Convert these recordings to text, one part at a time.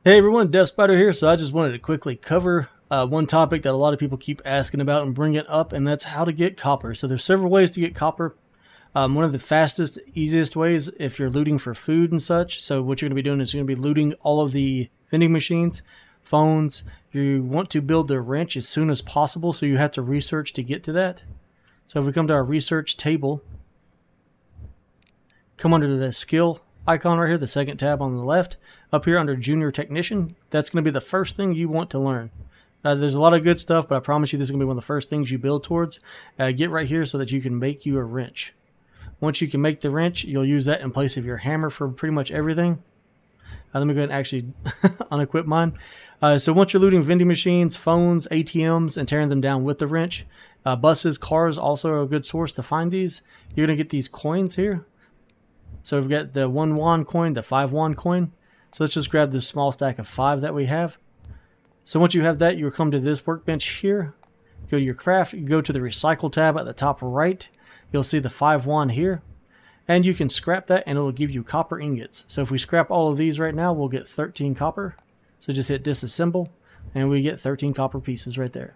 Hey everyone, Dev Spider here. So I just wanted to quickly cover one topic that a lot of people keep asking about and bring it up, and that's how to get copper. So there's several ways to get copper. One of the fastest, easiest ways if you're looting for food and such. So what you're going to be doing is you're going to be looting all of the vending machines, phones. You want to build the wrench as soon as possible, so you have to research to get to that. So if we come to our research table, come under the skill icon right here, the second tab on the left, up here under junior technician, that's going to be the first thing you want to learn. There's a lot of good stuff, but I promise you this is going to be one of the first things you build towards. Get right here so that you can make you a wrench. Once you can make the wrench, you'll use that in place of your hammer for pretty much everything. Let me go ahead and actually unequip mine. So once you're looting vending machines, phones, ATMs, and tearing them down with the wrench, buses, cars also are a good source to find these. You're going to get these coins here. So we've got the 1 won coin, the 5 won coin. So let's just grab this small stack of 5 that we have. So once you have that, you'll come to this workbench here. Go to your craft, you go to the recycle tab at the top right. You'll see the 5 won here. And you can scrap that and it'll give you copper ingots. So if we scrap all of these right now, we'll get 13 copper. So just hit disassemble and we get 13 copper pieces right there.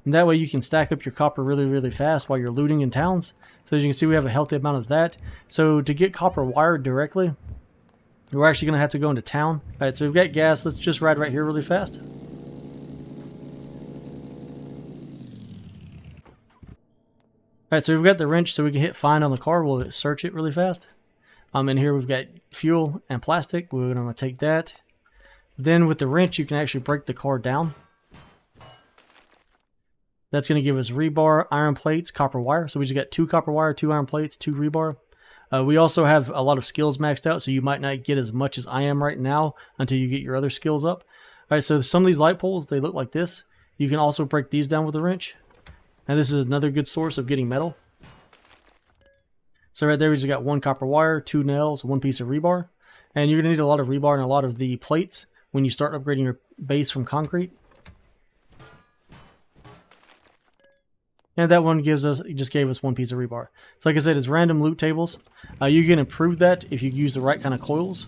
And that way you can stack up your copper really, really fast while you're looting in towns. So as you can see, we have a healthy amount of that. So to get copper wired directly, we're actually going to have to go into town. All right, so we've got gas. Let's just ride right here really fast. All right, so we've got the wrench, so we can hit find on the car. We'll search it really fast. In here we've got fuel and plastic. We're going to take that. Then with the wrench, you can actually break the car down. That's going to give us rebar, iron plates, copper wire. So we just got 2 copper wire, 2 iron plates, 2 rebar. We also have a lot of skills maxed out, so you might not get as much as I am right now until you get your other skills up. All right, so some of these light poles, they look like this. You can also break these down with a wrench. And this is another good source of getting metal. So right there, we just got 1 copper wire, 2 nails, 1 piece of rebar. And you're going to need a lot of rebar and a lot of the plates when you start upgrading your base from concrete. And that one just gave us 1 piece of rebar. So like I said, it's random loot tables. You can improve that if you use the right kind of coils.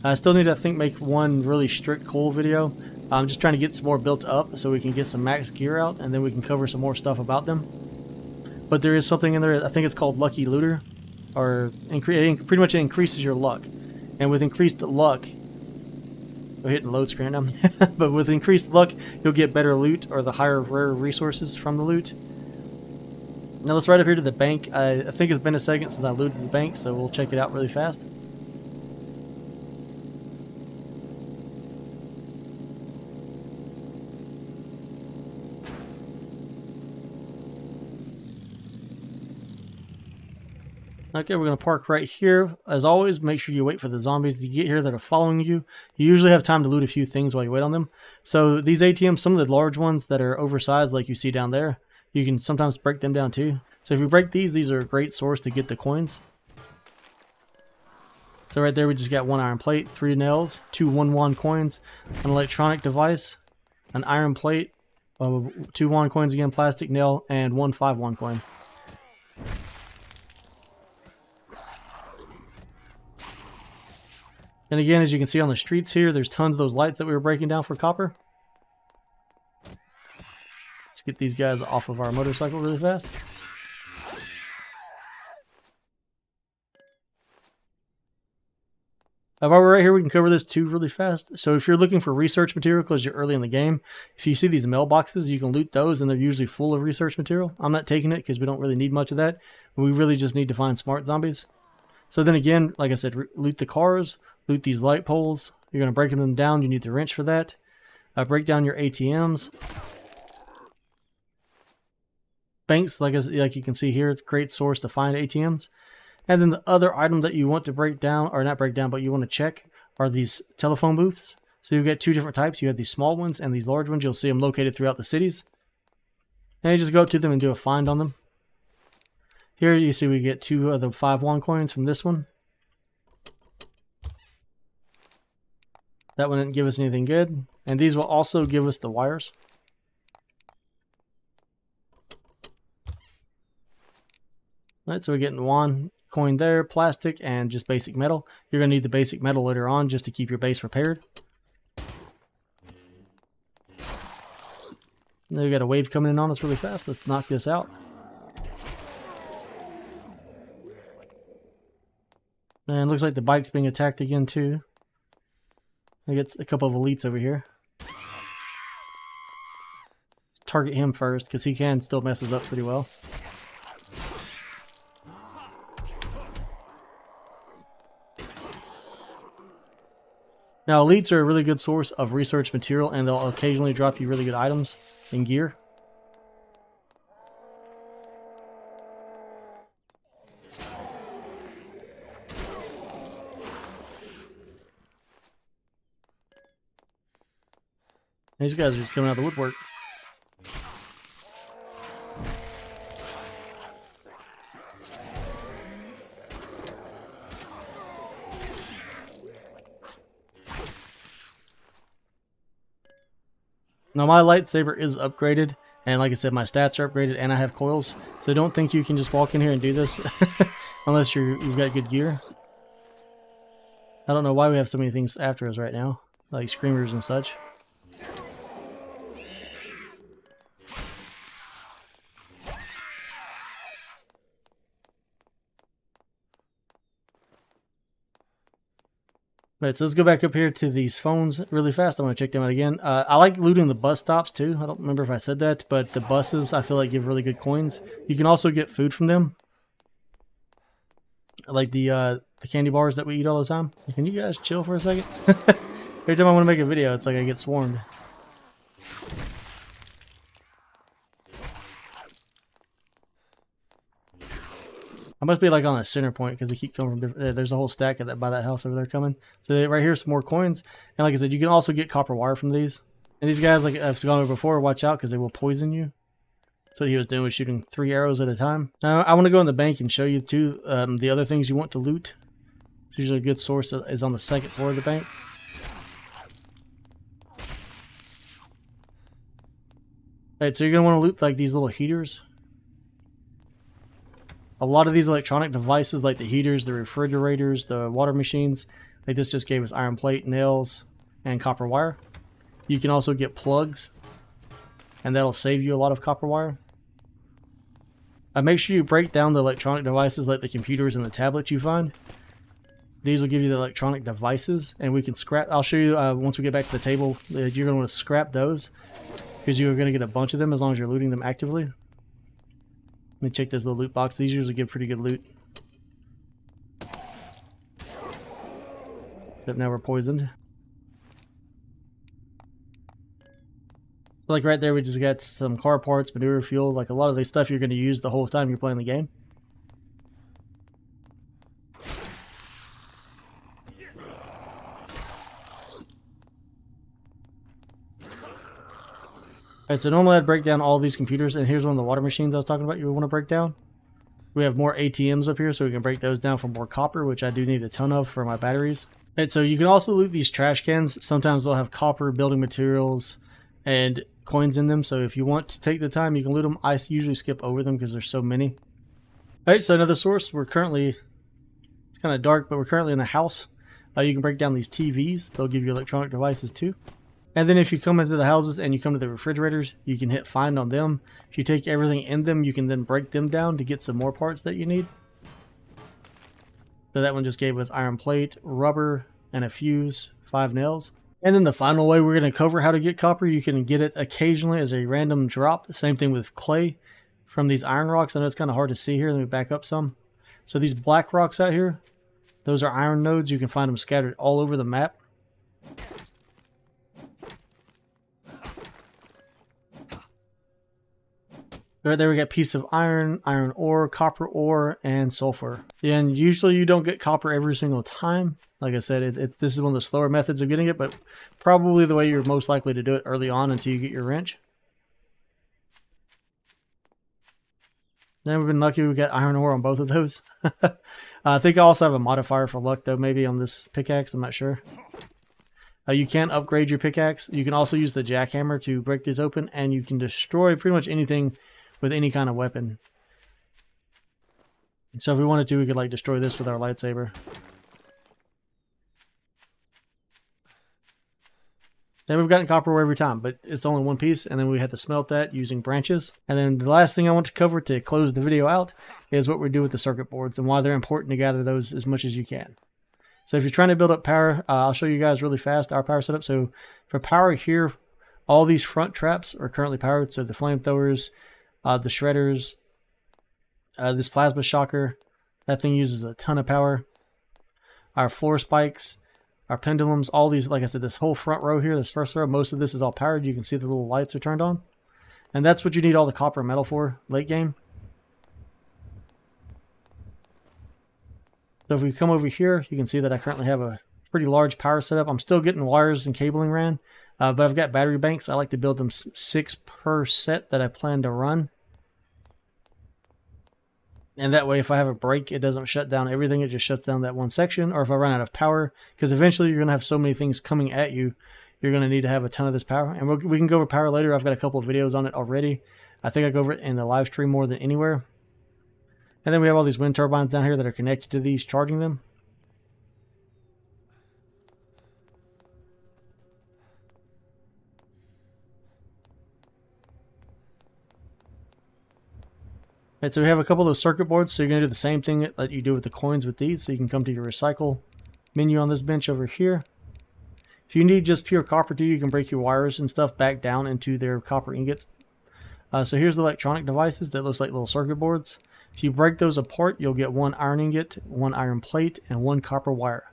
I still need to, I think, make one really strict coil video. I'm just trying to get some more built up so we can get some max gear out, and then we can cover some more stuff about them. But there is something in there, I think it's called Lucky Looter, or pretty much it increases your luck. And with increased luck, we're hitting load screen now, but with increased luck, you'll get better loot or the higher rare resources from the loot. Now let's ride up here to the bank. I think it's been a second since I looted the bank, so we'll check it out really fast. Okay, we're going to park right here. As always, make sure you wait for the zombies to get here that are following you. You usually have time to loot a few things while you wait on them. So these ATMs, some of the large ones that are oversized like you see down there, you can sometimes break them down too. So if you break these are a great source to get the coins. So right there we just got 1 iron plate, 3 nails, 2 1 won coins, an electronic device, an iron plate, 2 won coins again, plastic nail, and 1 5 won coin. And again, as you can see on the streets here, there's tons of those lights that we were breaking down for copper. Let's get these guys off of our motorcycle really fast. While we're right here, we can cover this too really fast. So if you're looking for research material because you're early in the game, if you see these mailboxes, you can loot those and they're usually full of research material. I'm not taking it because we don't really need much of that. We really just need to find smart zombies. So then again, like I said, loot the cars, loot these light poles. You're going to break them down. You need the wrench for that. Break down your ATMs. Banks, like you can see here, great source to find ATMs. And then the other item that you want to break down, or not break down, but you want to check, are these telephone booths. So you've got 2 different types. You have these small ones and these large ones. You'll see them located throughout the cities. And you just go up to them and do a find on them. Here you see we get 2 of the 5 won coins from this one. That one didn't give us anything good. And these will also give us the wires. Alright, so we're getting 1 coin there, plastic, and just basic metal. You're going to need the basic metal later on just to keep your base repaired. Now we got a wave coming in on us really fast. Let's knock this out. And it looks like the bike's being attacked again too. I get a couple of elites over here. Let's target him first because he can still mess us up pretty well. Now, elites are a really good source of research material, and they'll occasionally drop you really good items and gear. These guys are just coming out of the woodwork. Now my lightsaber is upgraded, and like I said, my stats are upgraded, and I have coils. So don't think you can just walk in here and do this unless you've got good gear. I don't know why we have so many things after us right now, like screamers and such. Right, so let's go back up here to these phones really fast. I want to check them out again. I like looting the bus stops too. I don't remember if I said that, but the buses I feel like give really good coins. You can also get food from them, like the candy bars that we eat all the time. Can you guys chill for a second? Every time I want to make a video, it's like I get swarmed. I must be like on a center point because they keep coming from different. There's a whole stack of that by that house over there coming. So right here's some more coins, and like I said, you can also get copper wire from these. And these guys, like I've gone over before, watch out because they will poison you. So what he was doing was shooting 3 arrows at a time. Now I want to go in the bank and show you too the other things you want to loot. Usually a good source is on the second floor of the bank. Alright, so you're gonna want to loot like these little heaters. A lot of these electronic devices, like the heaters, the refrigerators, the water machines, like this just gave us iron plate, nails, and copper wire. You can also get plugs, and that'll save you a lot of copper wire. Make sure you break down the electronic devices like the computers and the tablets you find. These will give you the electronic devices, and we can scrap. I'll show you once we get back to the table. You're going to want to scrap those because you're going to get a bunch of them as long as you're looting them actively. Let me check this little loot box. These usually give pretty good loot. Except now we're poisoned. Like right there, we just got some car parts, manure fuel, like a lot of the stuff you're going to use the whole time you're playing the game. Alright, so normally I'd break down all these computers, and here's one of the water machines I was talking about you want to break down. We have more ATMs up here, so we can break those down for more copper, which I do need a ton of for my batteries. Alright, so you can also loot these trash cans. Sometimes they'll have copper, building materials, and coins in them, so if you want to take the time, you can loot them. I usually skip over them because there's so many. Alright, so another source. We're currently, it's kind of dark, but we're currently in the house. You can break down these TVs. They'll give you electronic devices too. And then if you come into the houses and you come to the refrigerators, you can hit find on them. If you take everything in them, you can then break them down to get some more parts that you need. So that one just gave us iron plate, rubber, and a fuse, 5 nails. And then the final way we're going to cover how to get copper, you can get it occasionally as a random drop. Same thing with clay from these iron rocks. I know it's kind of hard to see here. Let me back up some. So these black rocks out here, those are iron nodes. You can find them scattered all over the map. Right there we got piece of iron, iron ore, copper ore, and sulfur. And usually you don't get copper every single time. Like I said, this is one of the slower methods of getting it, but probably the way you're most likely to do it early on until you get your wrench. Then we've been lucky we got iron ore on both of those. I think I also have a modifier for luck though, maybe on this pickaxe, I'm not sure. You can upgrade your pickaxe. You can also use the jackhammer to break these open, and you can destroy pretty much anything with any kind of weapon. So if we wanted to, we could like destroy this with our lightsaber. And we've gotten copper ore every time, but it's only one piece, and then we had to smelt that using branches. And then the last thing I want to cover to close the video out is what we do with the circuit boards and why they're important to gather those as much as you can. So if you're trying to build up power, I'll show you guys really fast our power setup. So for power here, all these front traps are currently powered. So the flamethrowers, the shredders, this plasma shocker, that thing uses a ton of power. Our floor spikes, our pendulums, all these, like I said, this whole front row here, this first row, most of this is all powered. You can see the little lights are turned on. And that's what you need all the copper and metal for late game. So if we come over here, you can see that I currently have a pretty large power setup. I'm still getting wires and cabling ran, but I've got battery banks. I like to build them 6 per set that I plan to run. And that way, if I have a break, it doesn't shut down everything. It just shuts down that one section. Or if I run out of power, because eventually you're going to have so many things coming at you, you're going to need to have a ton of this power. And we can go over power later. I've got a couple of videos on it already. I think I go over it in the live stream more than anywhere. And then we have all these wind turbines down here that are connected to these, charging them. Right, so we have a couple of those circuit boards, so you're going to do the same thing that you do with the coins with these. So you can come to your recycle menu on this bench over here. If you need just pure copper too, you can break your wires and stuff back down into their copper ingots. So here's the electronic devices that looks like little circuit boards. If you break those apart, you'll get 1 iron ingot, 1 iron plate, and 1 copper wire.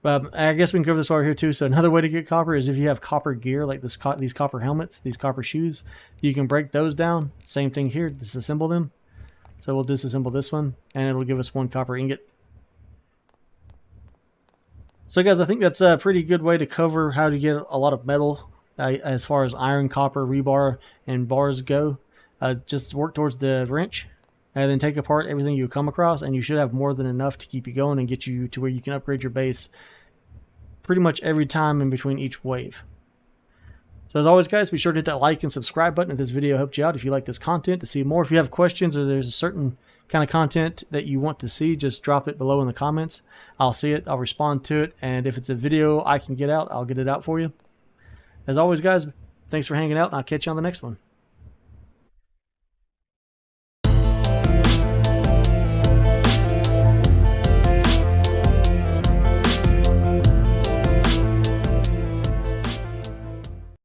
I guess we can cover this over here too. So another way to get copper is if you have copper gear, like these copper helmets, these copper shoes, you can break those down. Same thing here, disassemble them. So we'll disassemble this one, and it'll give us 1 copper ingot. So guys, I think that's a pretty good way to cover how to get a lot of metal as far as iron, copper, rebar, and bars go. Just work towards the wrench, and then take apart everything you come across, and you should have more than enough to keep you going and get you to where you can upgrade your base pretty much every time in between each wave. So as always, guys, be sure to hit that like and subscribe button if this video helped you out. If you like this content, to see more, if you have questions or there's a certain kind of content that you want to see, just drop it below in the comments. I'll see it, I'll respond to it, and if it's a video I can get out, I'll get it out for you. As always, guys, thanks for hanging out, and I'll catch you on the next one.